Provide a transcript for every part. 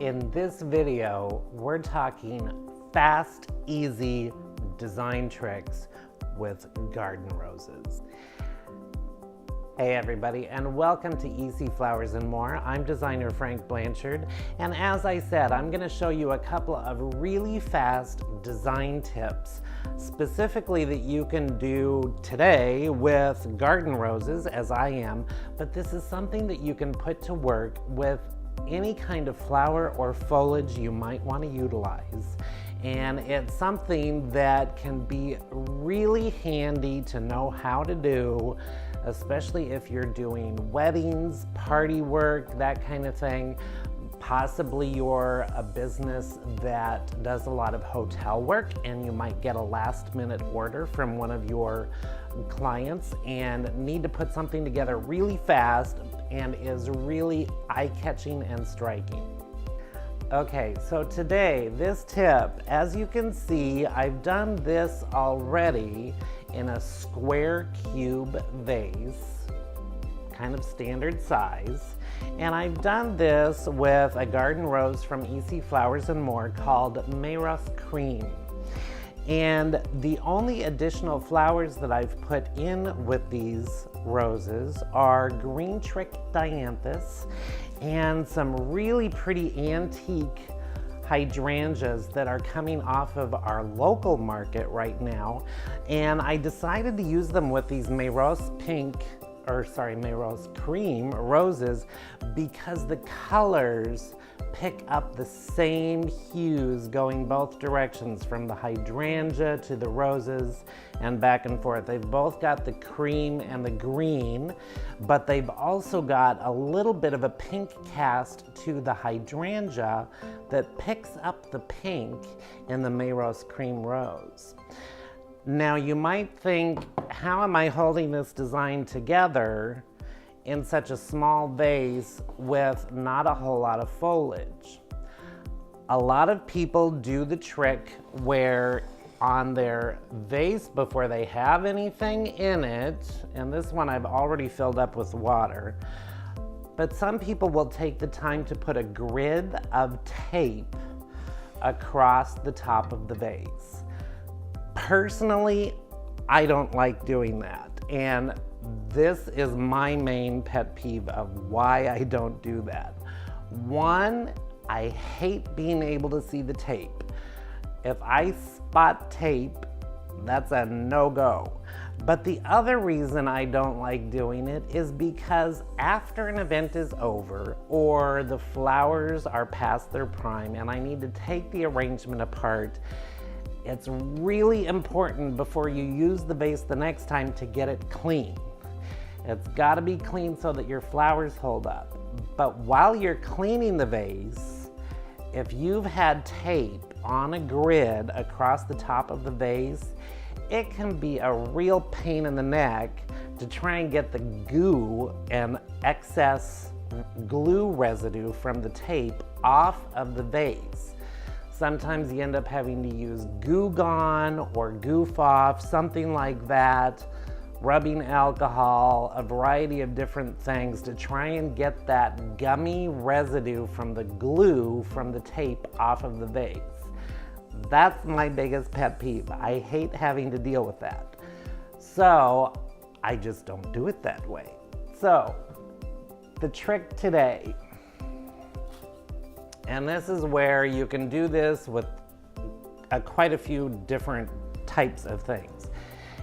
In this video, we're talking fast, easy design tricks with garden roses. Hey everybody, and welcome to Easy Flowers and More. I'm designer Frank Blanchard, and as I said, I'm going to show you a couple of really fast design tips, specifically that you can do today with garden roses, as I am, but this is something that you can put to work with any kind of flower or foliage you might want to utilize. And it's something that can be really handy to know how to do, especially if you're doing weddings, party work, that kind of thing. Possibly you're a business that does a lot of hotel work and you might get a last minute order from one of your clients and need to put something together really fast and is really eye-catching and striking. Okay, so today, this tip, as you can see, I've done this already in a square cube vase, kind of standard size. And I've done this with a garden rose from Easy Flowers and More called Mayros Cream. And the only additional flowers that I've put in with these roses are green trick dianthus and some really pretty antique hydrangeas that are coming off of our local market right now. And I decided to use them with these Mayros Cream roses because the colors pick up the same hues going both directions, from the hydrangea to the roses and back and forth. They've both got the cream and the green, but they've also got a little bit of a pink cast to the hydrangea that picks up the pink in the Mayros Cream rose. Now you might think, how am I holding this design together in such a small vase with not a whole lot of foliage? A lot of people do the trick where on their vase, before they have anything in it, and this one I've already filled up with water, but some people will take the time to put a grid of tape across the top of the vase. Personally, I don't like doing that, and this is my main pet peeve of why I don't do that. One, I hate being able to see the tape. If I spot tape, that's a no-go. But the other reason I don't like doing it is because after an event is over or the flowers are past their prime and I need to take the arrangement apart, it's really important before you use the vase the next time to get it clean. It's got to be clean so that your flowers hold up. But while you're cleaning the vase, if you've had tape on a grid across the top of the vase, it can be a real pain in the neck to try and get the goo and excess glue residue from the tape off of the vase. Sometimes you end up having to use Goo Gone or Goof Off, something like that, rubbing alcohol, a variety of different things to try and get that gummy residue from the glue from the tape off of the vase. That's my biggest pet peeve. I hate having to deal with that. So I just don't do it that way. So the trick today, and this is where you can do this with quite a few different types of things.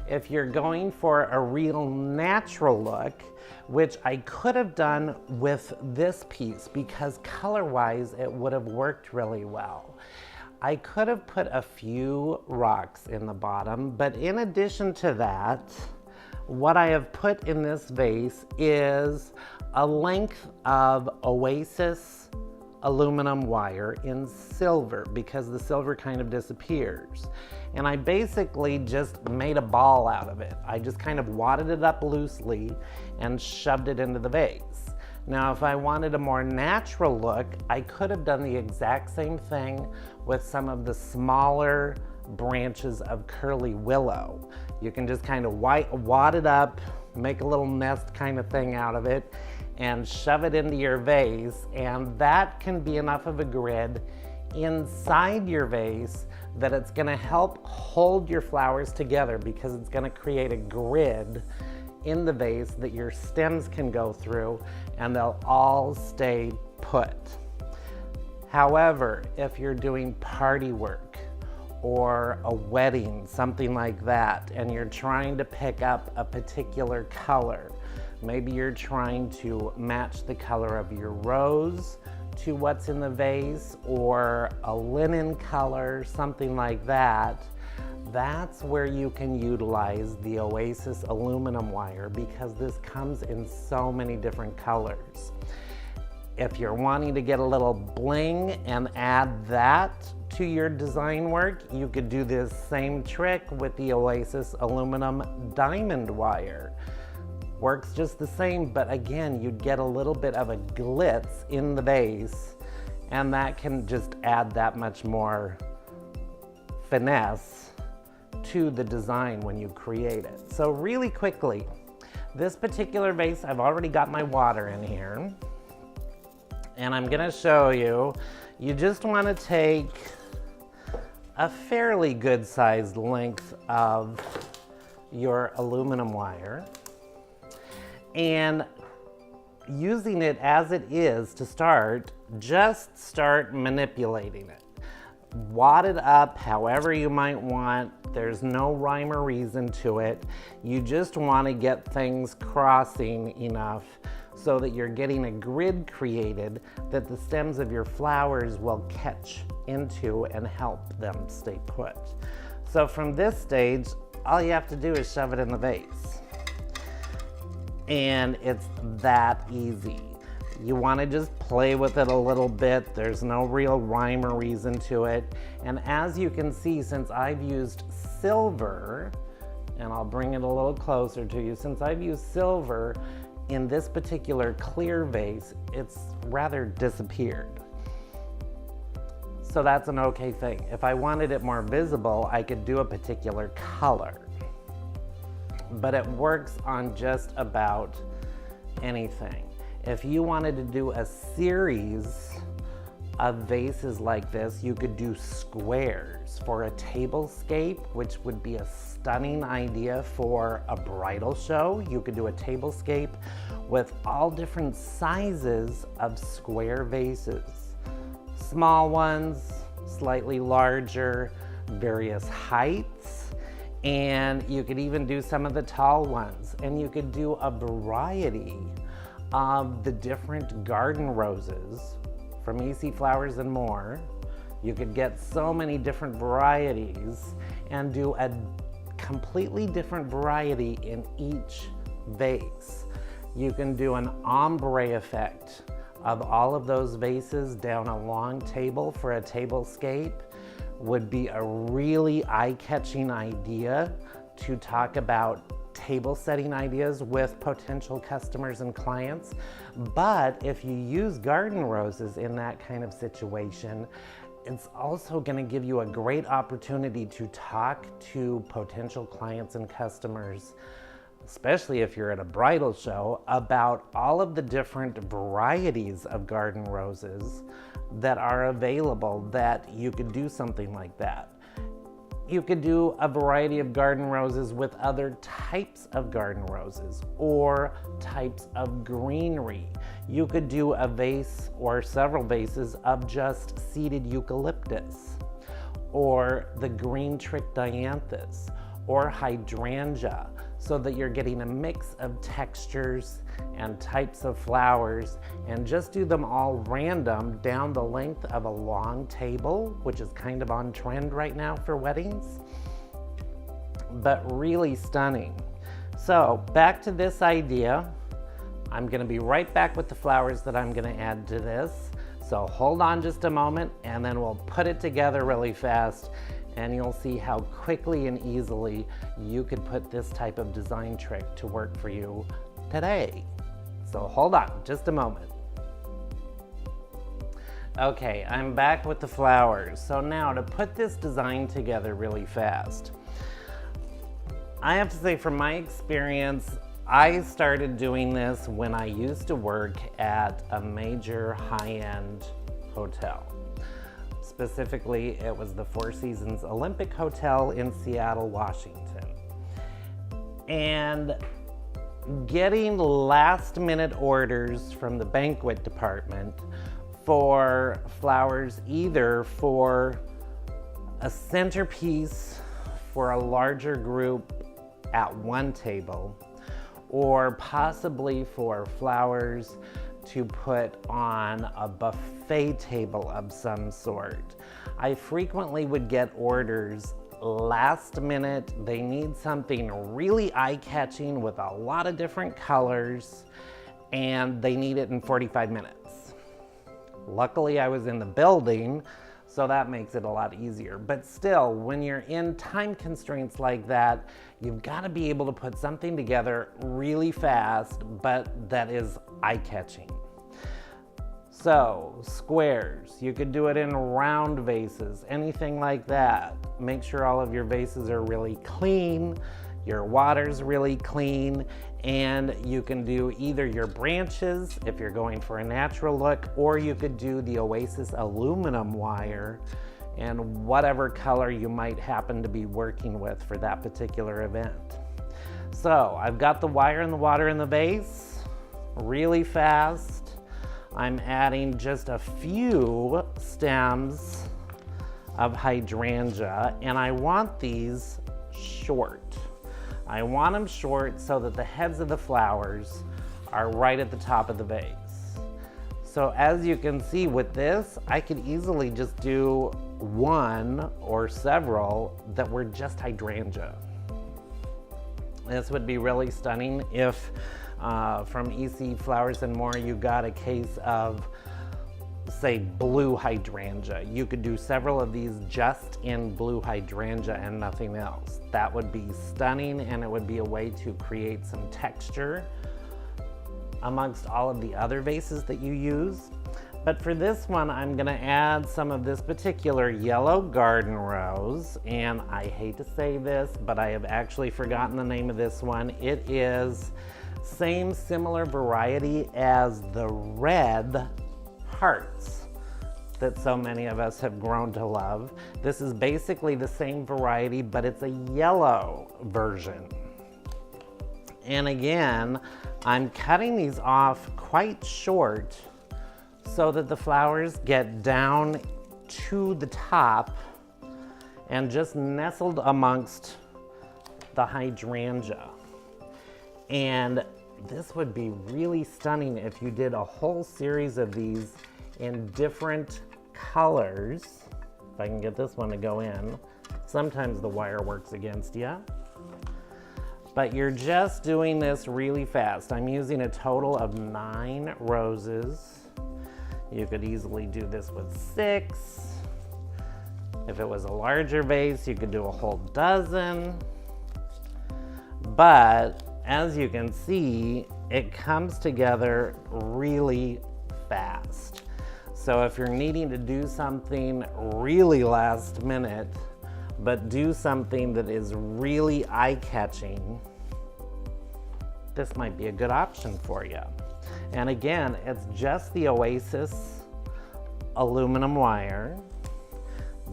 If you're going for a real natural look, which I could have done with this piece because color-wise it would have worked really well. I could have put a few rocks in the bottom, but in addition to that, what I have put in this vase is a length of Oasis aluminum wire in silver, because the silver kind of disappears. And I basically just made a ball out of it. I just kind of wadded it up loosely and shoved it into the vase. Now, if I wanted a more natural look, I could have done the exact same thing with some of the smaller branches of curly willow. You can just kind of wad it up, make a little nest kind of thing out of it, and shove it into your vase, and that can be enough of a grid inside your vase that it's going to help hold your flowers together, because it's going to create a grid in the vase that your stems can go through and they'll all stay put. However, if you're doing party work or a wedding, something like that, and you're trying to pick up a particular color, maybe you're trying to match the color of your rose to what's in the vase, or a linen color, something like that, that's where you can utilize the Oasis aluminum wire, because this comes in so many different colors. If you're wanting to get a little bling and add that to your design work, you could do this same trick with the Oasis aluminum diamond wire. Works just the same, but again, you'd get a little bit of a glitz in the vase, and that can just add that much more finesse to the design when you create it. So really quickly, this particular vase, I've already got my water in here, and I'm gonna show you, you just wanna take a fairly good sized length of your aluminum wire, and using it as it is to start, just start manipulating it. Wad it up however you might want. There's no rhyme or reason to it. You just want to get things crossing enough so that you're getting a grid created that the stems of your flowers will catch into and help them stay put. So from this stage, all you have to do is shove it in the vase. And it's that easy. You want to just play with it a little bit. There's no real rhyme or reason to it. And as you can see, since I've used silver, and I'll bring it a little closer to you, since I've used silver in this particular clear vase, it's rather disappeared. So that's an okay thing. If I wanted it more visible, I could do a particular color. But it works on just about anything. If you wanted to do a series of vases like this, you could do squares for a tablescape, which would be a stunning idea for a bridal show. You could do a tablescape with all different sizes of square vases. Small ones, slightly larger, various heights, and you could even do some of the tall ones. And you could do a variety of the different garden roses from EC Flowers and more. You could get so many different varieties and do a completely different variety in each vase. You can do an ombre effect of all of those vases down a long table for a tablescape. Would be a really eye-catching idea to talk about table setting ideas with potential customers and clients. But if you use garden roses in that kind of situation, it's also going to give you a great opportunity to talk to potential clients and customers, especially if you're at a bridal show, about all of the different varieties of garden roses that are available, that you could do something like that. You could do a variety of garden roses with other types of garden roses or types of greenery. You could do a vase or several vases of just seeded eucalyptus, or the green trichdianthus, or hydrangea, so that you're getting a mix of textures and types of flowers, and just do them all random down the length of a long table, which is kind of on trend right now for weddings, but really stunning. So back to this idea. I'm gonna be right back with the flowers that I'm gonna add to this. So hold on just a moment, and then we'll put it together really fast, and you'll see how quickly and easily you could put this type of design trick to work for you today. So hold on just a moment. Okay, I'm back with the flowers. So now to put this design together really fast, I have to say, from my experience, I started doing this when I used to work at a major high-end hotel. Specifically, it was the Four Seasons Olympic Hotel in Seattle, Washington. And getting last-minute orders from the banquet department for flowers, either for a centerpiece for a larger group at one table, or possibly for flowers to put on a buffet table of some sort. I frequently would get orders last minute. They need something really eye-catching with a lot of different colors, and they need it in 45 minutes. Luckily, I was in the building, so that makes it a lot easier. But still, when you're in time constraints like that, you've got to be able to put something together really fast, but that is eye-catching. So, squares, you could do it in round vases, anything like that. Make sure all of your vases are really clean, your water's really clean, and you can do either your branches if you're going for a natural look, or you could do the Oasis aluminum wire and whatever color you might happen to be working with for that particular event. So I've got the wire and the water in the vase, really fast. I'm adding just a few stems of hydrangea, and I want these short. I want them short so that the heads of the flowers are right at the top of the vase. So as you can see with this, I could easily just do one or several that were just hydrangea. This would be really stunning if from EC Flowers and More you got a case of, say, blue hydrangea. You could do several of these just in blue hydrangea and nothing else. That would be stunning, and it would be a way to create some texture amongst all of the other vases that you use. But for this one, I'm gonna add some of this particular yellow garden rose, and I hate to say this, but I have actually forgotten the name of this one. It is same similar variety as the red hearts that so many of us have grown to love. This is basically the same variety, but it's a yellow version. And again, I'm cutting these off quite short so that the flowers get down to the top and just nestled amongst the hydrangea. And this would be really stunning if you did a whole series of these in different colors. If I can get this one to go in. Sometimes the wire works against you. But you're just doing this really fast. I'm using a total of 9 roses. You could easily do this with 6. If it was a larger vase, you could do a whole dozen. But as you can see, it comes together really fast. So if you're needing to do something really last minute, but do something that is really eye-catching, this might be a good option for you. And again, it's just the Oasis aluminum wire.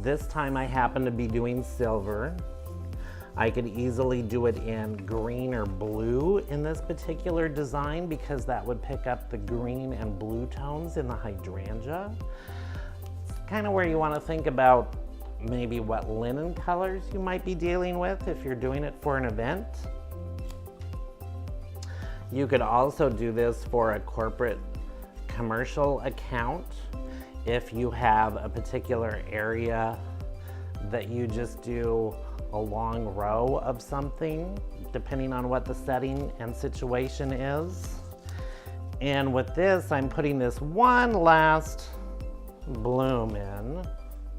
This time I happen to be doing silver. I could easily do it in green or blue in this particular design because that would pick up the green and blue tones in the hydrangea. It's kind of where you want to think about maybe what linen colors you might be dealing with if you're doing it for an event. You could also do this for a corporate commercial account if you have a particular area that you just do a long row of something, depending on what the setting and situation is. And with this, I'm putting this one last bloom in.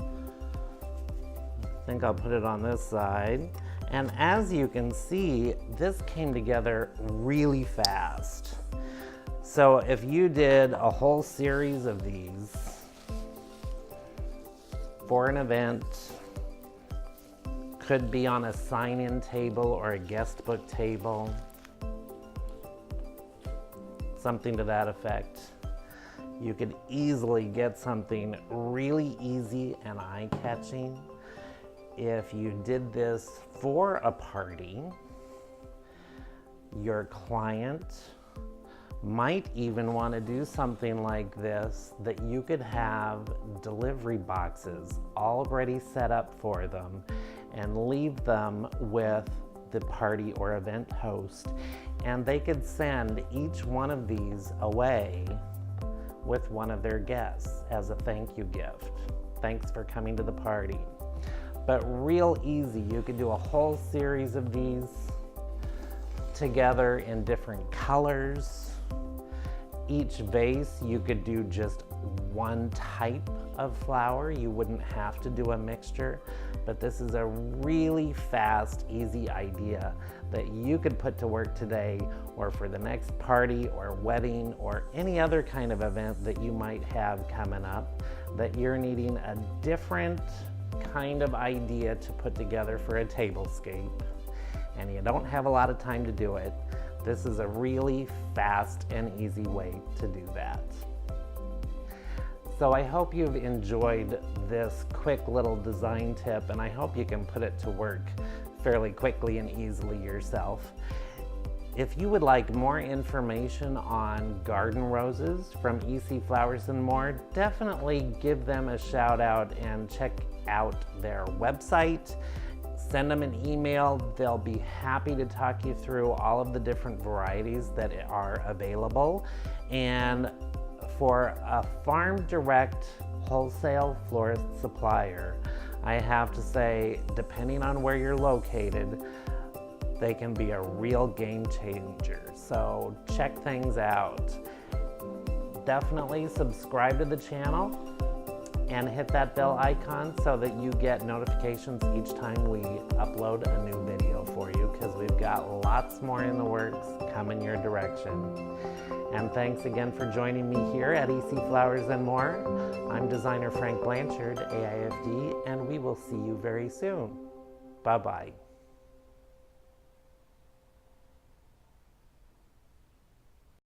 I think I'll put it on this side. And as you can see, this came together really fast. So if you did a whole series of these for an event, could be on a sign-in table or a guest book table, something to that effect. You could easily get something really easy and eye-catching if you did this for a party. Your client might even want to do something like this, that you could have delivery boxes already set up for them and leave them with the party or event host, and they could send each one of these away with one of their guests as a thank you gift. Thanks for coming to the party. But real easy, you could do a whole series of these together in different colors. Each vase, you could do just one type of flower. You wouldn't have to do a mixture, but this is a really fast, easy idea that you could put to work today or for the next party or wedding or any other kind of event that you might have coming up, that you're needing a different kind of idea to put together for a tablescape and you don't have a lot of time to do it. This is a really fast and easy way to do that. So I hope you've enjoyed this quick little design tip, and I hope you can put it to work fairly quickly and easily yourself. If you would like more information on garden roses from EC Flowers and More, definitely give them a shout out and check out their website. Send them an email. They'll be happy to talk you through all of the different varieties that are available. And for a farm direct wholesale florist supplier, I have to say, depending on where you're located, they can be a real game changer. So check things out. Definitely subscribe to the channel and hit that bell icon so that you get notifications each time we upload a new video for you, because we've got lots more in the works coming your direction. And thanks again for joining me here at EC Flowers and More. I'm designer Frank Blanchard, AIFD, and we will see you very soon. Bye-bye.